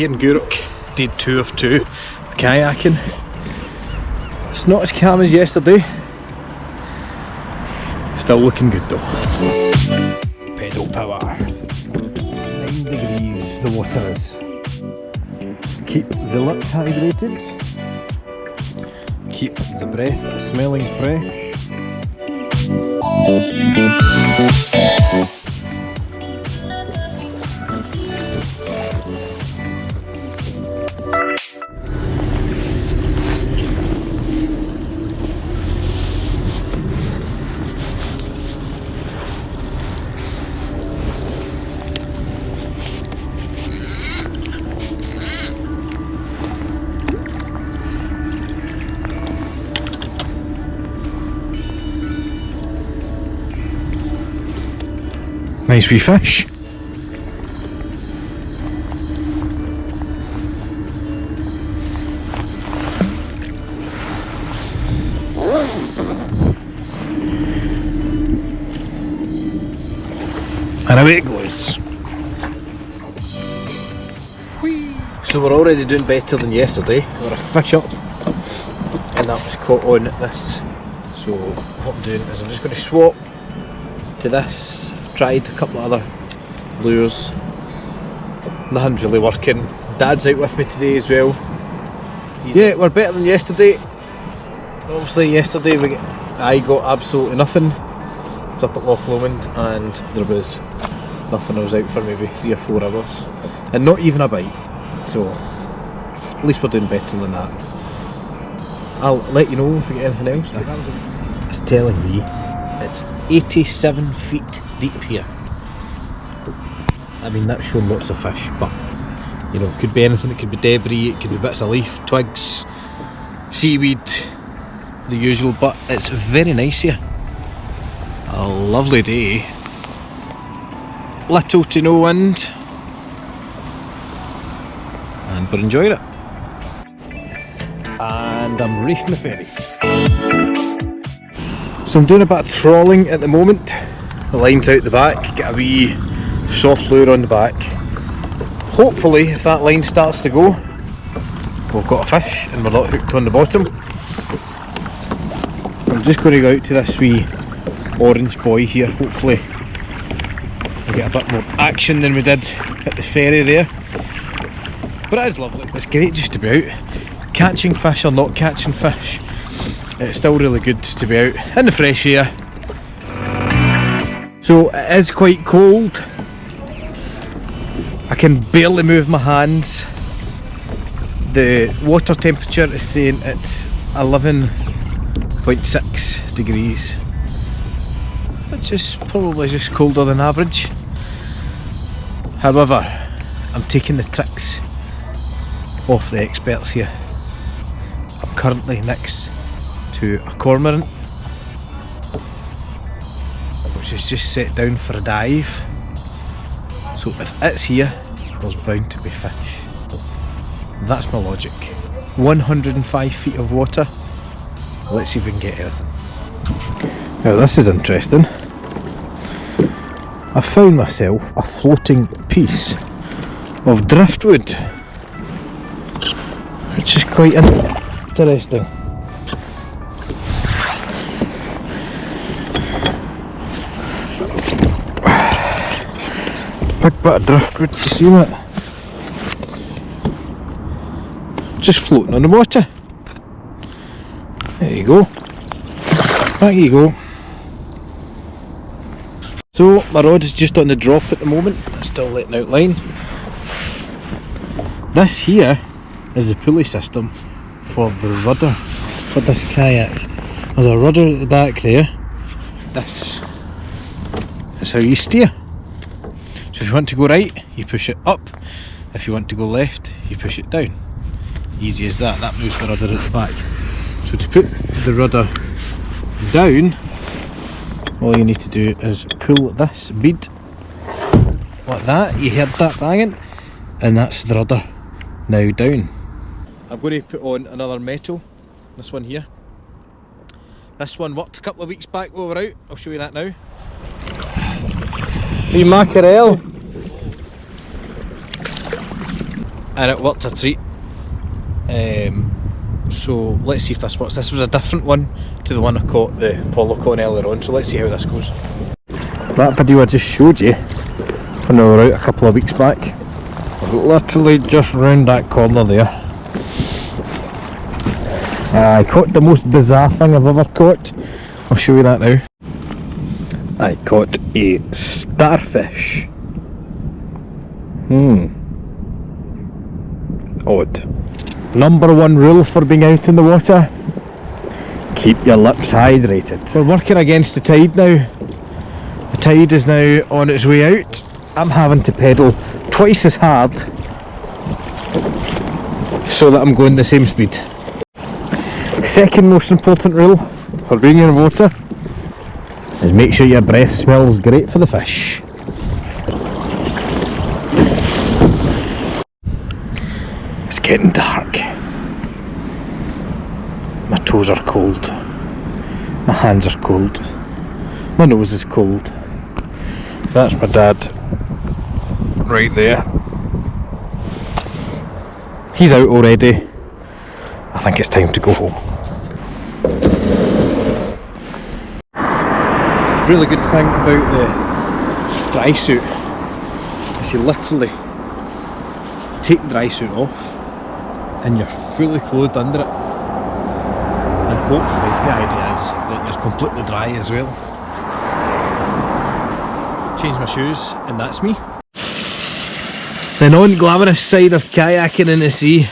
here in Gourock, day 2 of 2 kayaking. It's not as calm as yesterday, still looking good though. Pedal power, 9 degrees the water is. Keep the lips hydrated, keep the breath smelling fresh. Nice wee fish. And away it goes. Whee. So we're already doing better than yesterday. We got a fish up and that was caught on this. So what I'm doing is I'm just going to swap to this. Tried a couple of other lures, nothing's really working. Dad's out with me today as well. Yeah, we're better than yesterday. Obviously yesterday I got absolutely nothing. I was up at Loch Lomond and there was nothing. I was out for maybe 3 or 4 hours and not even a bite, so at least we're doing better than that. I'll let you know if we get anything else. It's telling me it's 87 feet deep here. I mean, that's shown lots of fish, but you know, it could be anything. It could be debris, it could be bits of leaf, twigs, seaweed, the usual, but it's very nice here. A lovely day. Little to no wind, and we're enjoying it. And I'm racing the ferry. So I'm doing a bit of trawling at the moment. The line's out the back, get a wee soft lure on the back. Hopefully if that line starts to go, we've got a fish and we're not hooked on the bottom. I'm just going to go out to this wee orange buoy here. Hopefully we'll get a bit more action than we did at the ferry there. But it is lovely. It's great just to be out. Catching fish or not catching fish, it's still really good to be out in the fresh air. So it is quite cold. I can barely move my hands. The water temperature is saying it's 11.6 degrees, which is probably just colder than average. However, I'm taking the tricks off the experts here. I'm currently next to a cormorant which is just set down for a dive, so if it's here there's bound to be fish. That's my logic. 105 feet of water. Let's see if we can get anything. Now this is interesting. I found myself a floating piece of driftwood, which is quite interesting. Big bit of driftwood, you see that? Just floating on the water. There you go. There you go. So my rod is just on the drop at the moment. It's still letting out line. This here is the pulley system for the rudder for this kayak. There's a rudder at the back there. This is how you steer. So if you want to go right, you push it up. If you want to go left, you push it down. Easy as that. That moves the rudder at the back. So to put the rudder down, all you need to do is pull this bead like that. You heard that banging, and that's the rudder now down. I'm going to put on another metal, this one here. This one worked a couple of weeks back while we were out. I'll show you that now. Wee mackerel. and it worked a treat. So let's see if this works. This was a different one to the one I caught the pollock on earlier on, so let's see how this goes. That video I just showed you when we were out a couple of weeks back, literally just round that corner there, I caught the most bizarre thing I've ever caught. I'll show you that now. I caught a starfish. Odd. Number one rule for being out in the water: keep your lips hydrated. We're working against the tide now. The tide is now on its way out. I'm having to pedal twice as hard so that I'm going the same speed. Second most important rule for being in water is make sure your breath smells great for the fish. It's getting dark. My toes are cold. My hands are cold. My nose is cold. That's my dad right there. He's out already. I think it's time to go home. Really good thing about the dry suit is you literally take the dry suit off and you're fully clothed under it, and hopefully the idea is that you're completely dry as well. Change my shoes and that's me. The non-glamorous side of kayaking in the sea.